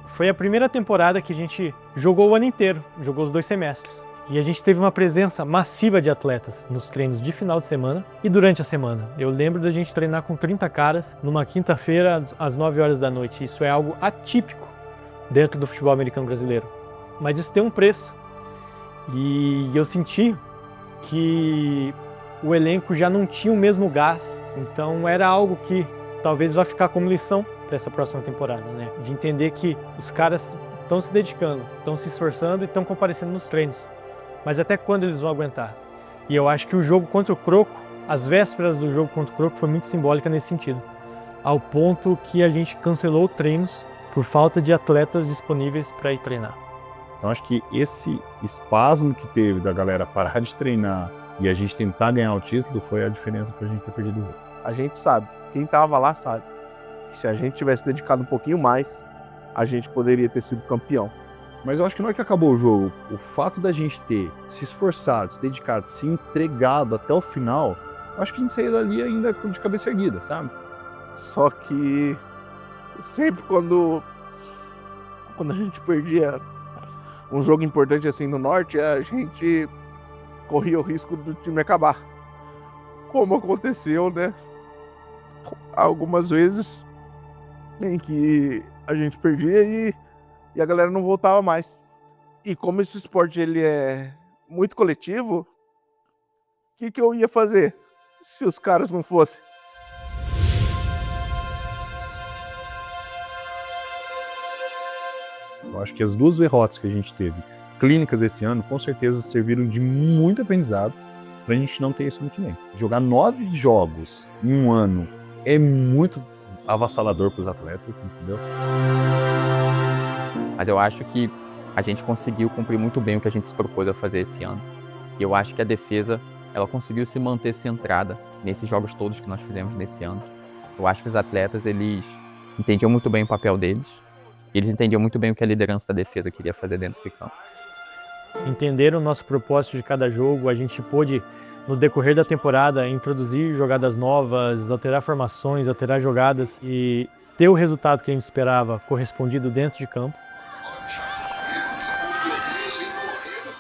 Foi a primeira temporada que a gente jogou o ano inteiro, jogou os 2 semestres. E a gente teve uma presença massiva de atletas nos treinos de final de semana e durante a semana. Eu lembro da gente treinar com 30 caras numa quinta-feira às 9 horas da noite. Isso é algo atípico dentro do futebol americano brasileiro. Mas isso tem um preço. E eu senti que o elenco já não tinha o mesmo gás, então era algo que talvez vá ficar como lição para essa próxima temporada, né? De entender que os caras estão se dedicando, estão se esforçando e estão comparecendo nos treinos, mas até quando eles vão aguentar? E eu acho que o jogo contra o Croco, as vésperas do jogo contra o Croco foi muito simbólica nesse sentido, ao ponto que a gente cancelou treinos por falta de atletas disponíveis para ir treinar. Então acho que esse espasmo que teve da galera parar de treinar e a gente tentar ganhar o título foi a diferença pra gente ter perdido o jogo. A gente sabe, quem tava lá sabe, que se a gente tivesse dedicado um pouquinho mais, a gente poderia ter sido campeão. Mas eu acho que na hora que acabou o jogo, o fato da gente ter se esforçado, se dedicado, se entregado até o final, eu acho que a gente saiu dali ainda de cabeça erguida, sabe? Só que sempre quando a gente perdia um jogo importante assim no Norte, a gente corria o risco do time acabar. Como aconteceu, né? Algumas vezes em que a gente perdia e a galera não voltava mais. E como esse esporte ele é muito coletivo, o que eu ia fazer se os caras não fossem? Eu acho que as duas derrotas que a gente teve, clínicas esse ano, com certeza serviram de muito aprendizado pra gente não ter isso no que vem. Jogar 9 jogos em um ano é muito avassalador pros atletas, entendeu? Mas eu acho que a gente conseguiu cumprir muito bem o que a gente se propôs a fazer esse ano. E eu acho que a defesa, ela conseguiu se manter centrada nesses jogos todos que nós fizemos nesse ano. Eu acho que os atletas, eles entendiam muito bem o papel deles. Eles entendiam muito bem o que a liderança da defesa queria fazer dentro do campo. Entenderam o nosso propósito de cada jogo, a gente pôde, no decorrer da temporada, introduzir jogadas novas, alterar formações, alterar jogadas e ter o resultado que a gente esperava correspondido dentro de campo.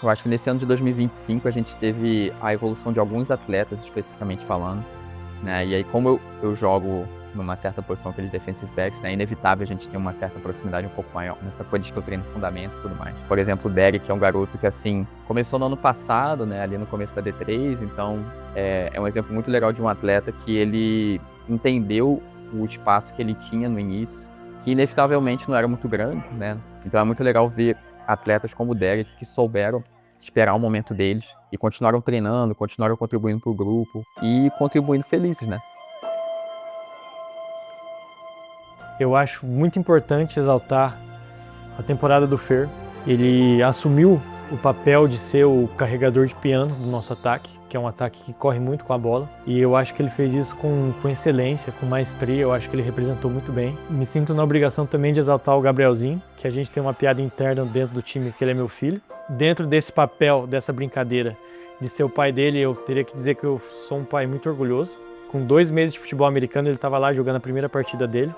Eu acho que nesse ano de 2025 a gente teve a evolução de alguns atletas, especificamente falando, né? E aí, como eu jogo numa certa posição aquele defensive backs, né? É inevitável a gente ter uma certa proximidade um pouco maior nessa coisa de que eu treino fundamentos e tudo mais. Por exemplo, o Derek, que é um garoto que, assim, começou no ano passado, né? Ali no começo da D3, então é um exemplo muito legal de um atleta que ele entendeu o espaço que ele tinha no início, que inevitavelmente não era muito grande, né? Então é muito legal ver atletas como o Derek que souberam esperar o momento deles e continuaram treinando, continuaram contribuindo para o grupo e contribuindo felizes, né? Eu acho muito importante exaltar a temporada do Fer. Ele assumiu o papel de ser o carregador de piano do nosso ataque, que é um ataque que corre muito com a bola. E eu acho que ele fez isso com excelência, com maestria. Eu acho que ele representou muito bem. Me sinto na obrigação também de exaltar o Gabrielzinho, que a gente tem uma piada interna dentro do time, que ele é meu filho. Dentro desse papel, dessa brincadeira de ser o pai dele, eu teria que dizer que eu sou um pai muito orgulhoso. Com 2 meses de futebol americano, ele estava lá jogando a primeira partida dele.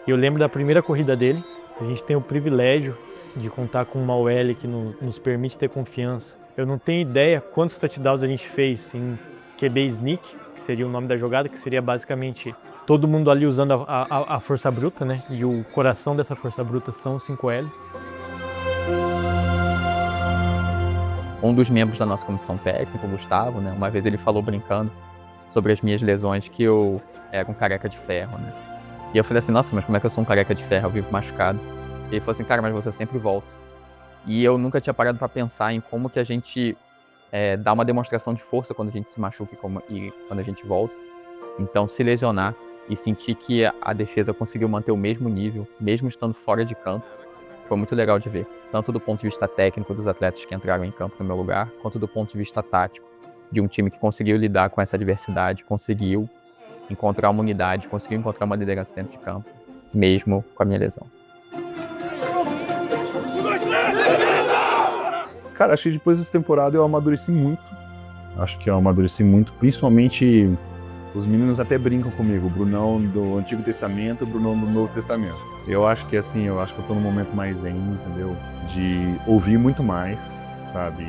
E eu lembro da primeira corrida dele. A gente tem o privilégio de contar com uma OL que nos permite ter confiança. Eu não tenho ideia quantos touchdowns a gente fez em QB sneak, que seria o nome da jogada, que seria basicamente todo mundo ali usando a força bruta, né? E o coração dessa força bruta são os 5 Ls. Um dos membros da nossa comissão técnica, o Gustavo, né? Uma vez ele falou brincando sobre as minhas lesões que eu era um careca de ferro, né? E eu falei assim, nossa, mas como é que eu sou um careca de ferro? Eu vivo machucado. E ele falou assim, cara, mas você sempre volta. E eu nunca tinha parado para pensar em como que a gente dá uma demonstração de força quando a gente se machuca e quando a gente volta. Então, se lesionar e sentir que a defesa conseguiu manter o mesmo nível, mesmo estando fora de campo, foi muito legal de ver. Tanto do ponto de vista técnico dos atletas que entraram em campo no meu lugar, quanto do ponto de vista tático de um time que conseguiu lidar com essa adversidade, conseguiu encontrar uma unidade, conseguiu encontrar uma liderança dentro de campo, mesmo com a minha lesão. Cara, acho que depois dessa temporada eu amadureci muito. Acho que eu amadureci muito, principalmente os meninos até brincam comigo, o Brunão do Antigo Testamento, o Brunão do Novo Testamento. Eu acho que assim, eu acho que eu tô num momento mais zen, entendeu? De ouvir muito mais, sabe?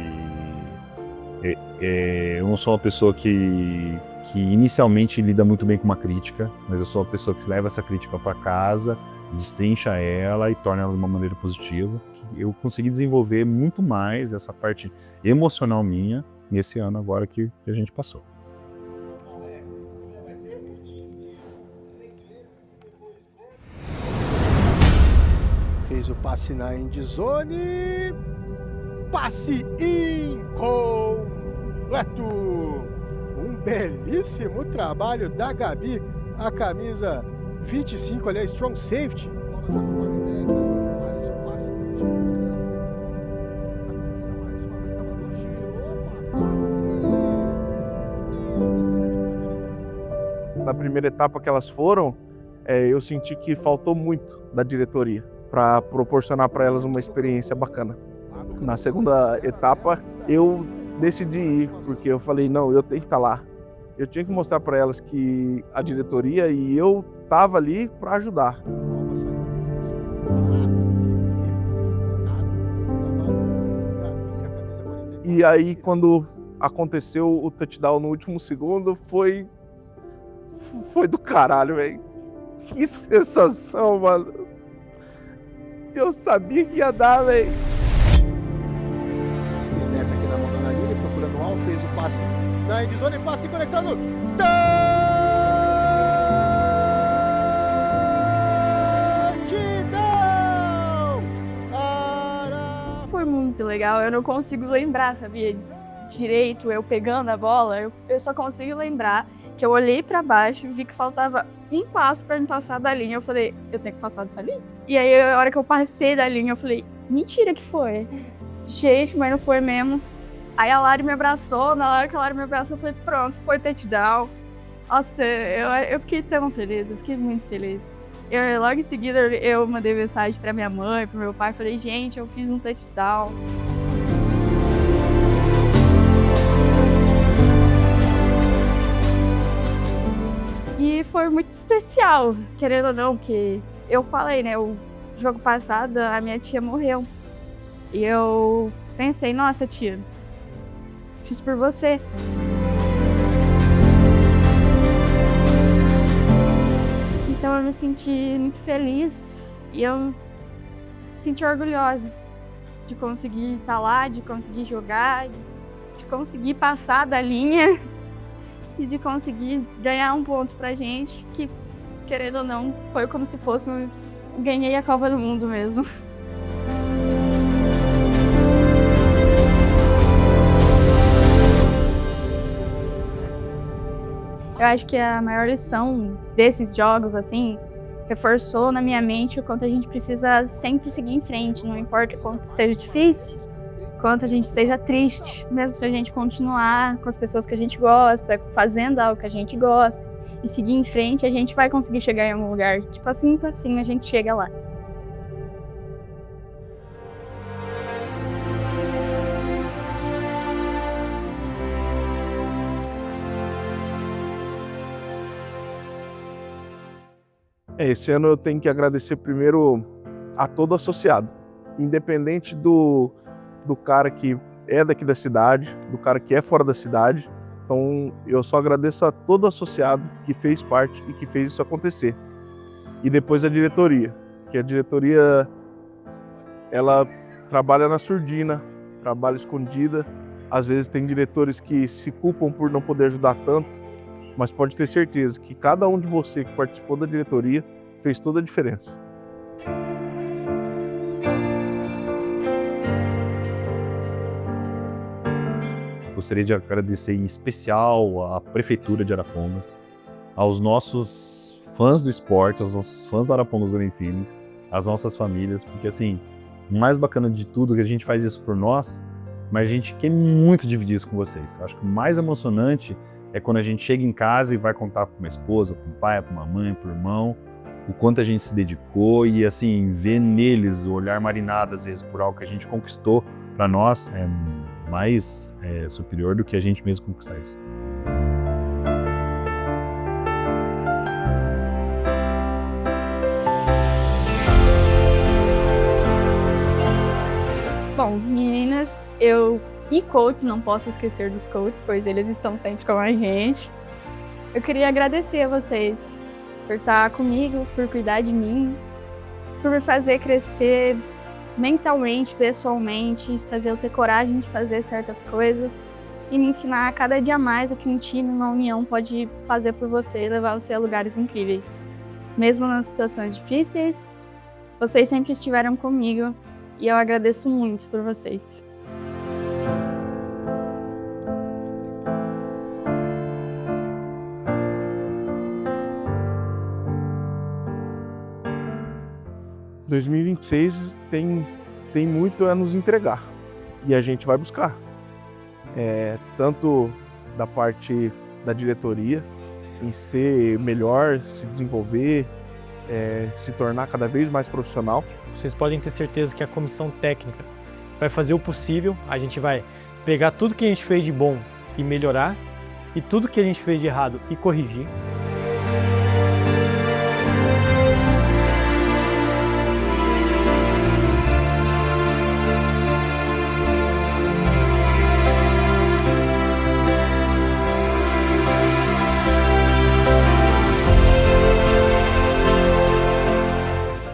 Eu não sou uma pessoa que inicialmente lida muito bem com uma crítica, mas eu sou uma pessoa que leva essa crítica para casa destrincha ela e torna ela de uma maneira positiva. Eu consegui desenvolver muito mais essa parte emocional minha nesse ano agora que a gente passou. Fez o passe na endzone. Passe incompleto. Um belíssimo trabalho da Gabi. A camisa 25, aliás, strong safety. Na primeira etapa que elas foram, eu senti que faltou muito da diretoria para proporcionar para elas uma experiência bacana. Na segunda etapa, eu decidi ir, porque eu falei, não, eu tenho que estar lá. Eu tinha que mostrar para elas que a diretoria e eu estava ali para ajudar. E aí, quando aconteceu o touchdown no último segundo, foi do caralho, velho. Que sensação, mano. Eu sabia que ia dar, velho. Snap aqui na mão da Naline, procurando o alvo, fez o passe na endzone, passe conectado. Touchdown! Foi muito legal, eu não consigo lembrar, sabia? Direito, eu pegando a bola, eu só consigo lembrar que eu olhei pra baixo, vi que faltava um passo pra me passar da linha. Eu falei, eu tenho que passar dessa linha? E aí, a hora que eu passei da linha, eu falei, mentira que foi. Gente, mas não foi mesmo. Aí a Lari me abraçou, na hora que a Lari me abraçou, eu falei, pronto, foi touchdown. Nossa, eu fiquei tão feliz, eu fiquei muito feliz. Logo em seguida, eu mandei mensagem pra minha mãe, pro meu pai, falei, gente, eu fiz um touchdown. E foi muito especial, querendo ou não, porque eu falei, né, o jogo passado a minha tia morreu. E eu pensei, nossa tia, fiz por você. Então eu me senti muito feliz e eu me senti orgulhosa de conseguir estar lá, de conseguir jogar, de conseguir passar da linha. E de conseguir ganhar um ponto pra gente, que, querendo ou não, foi como se fosse ganhei a Copa do Mundo mesmo. Eu acho que a maior lição desses jogos, assim, reforçou na minha mente o quanto a gente precisa sempre seguir em frente, não importa o quanto esteja difícil, quanto a gente esteja triste, mesmo se a gente continuar com as pessoas que a gente gosta, fazendo algo que a gente gosta e seguir em frente, a gente vai conseguir chegar em algum lugar. Tipo assim, a gente chega lá. Esse ano eu tenho que agradecer primeiro a todo associado, independente do cara que é daqui da cidade, do cara que é fora da cidade. Então eu só agradeço a todo associado que fez parte e que fez isso acontecer. E depois a diretoria, que a diretoria ela trabalha na surdina, trabalha escondida. Às vezes tem diretores que se culpam por não poder ajudar tanto, mas pode ter certeza que cada um de você que participou da diretoria fez toda a diferença. Gostaria de agradecer em especial à Prefeitura de Arapongas, aos nossos fãs do esporte, aos nossos fãs da Arapongas Golden Phoenix, às nossas famílias, porque assim, o mais bacana de tudo é que a gente faz isso por nós, mas a gente quer muito dividir isso com vocês. Acho que o mais emocionante é quando a gente chega em casa e vai contar para uma esposa, para um pai, para uma mãe, para um irmão, o quanto a gente se dedicou e assim, ver neles o olhar marinado às vezes por algo que a gente conquistou para nós é mais superior do que a gente mesmo conquistar isso. Bom, meninas, e coaches, não posso esquecer dos coaches, pois eles estão sempre com a gente. Eu queria agradecer a vocês por estar comigo, por cuidar de mim, por me fazer crescer mentalmente, pessoalmente, fazer eu ter coragem de fazer certas coisas e me ensinar a cada dia mais o que um time, uma união pode fazer por você e levar você a lugares incríveis. Mesmo nas situações difíceis, vocês sempre estiveram comigo e eu agradeço muito por vocês. Em 2026 tem muito a nos entregar e a gente vai buscar. Tanto da parte da diretoria, em ser melhor, se desenvolver, se tornar cada vez mais profissional. Vocês podem ter certeza que a comissão técnica vai fazer o possível, a gente vai pegar tudo que a gente fez de bom e melhorar, e tudo que a gente fez de errado e corrigir.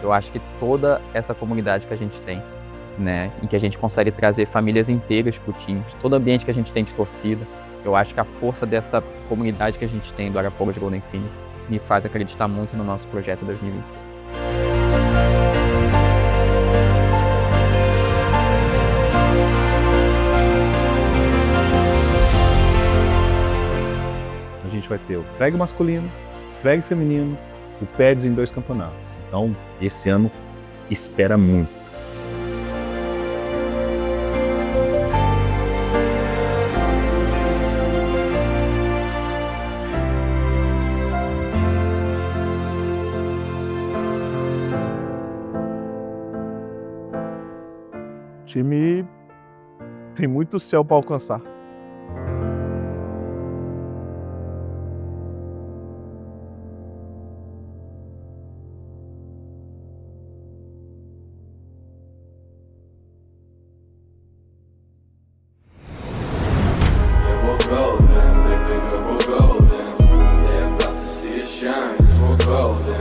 Eu acho que toda essa comunidade que a gente tem, né, em que a gente consegue trazer famílias inteiras para o time, todo ambiente que a gente tem de torcida, eu acho que a força dessa comunidade que a gente tem do Arapongas Golden Phoenix me faz acreditar muito no nosso projeto 2026. A gente vai ter o flag masculino, o flag feminino, o PEDS em 2 campeonatos. Então, esse ano, espera muito. O time tem muito céu para alcançar. Golden, baby girl, we're golden. They're about to see us shine, 'cause we're golden.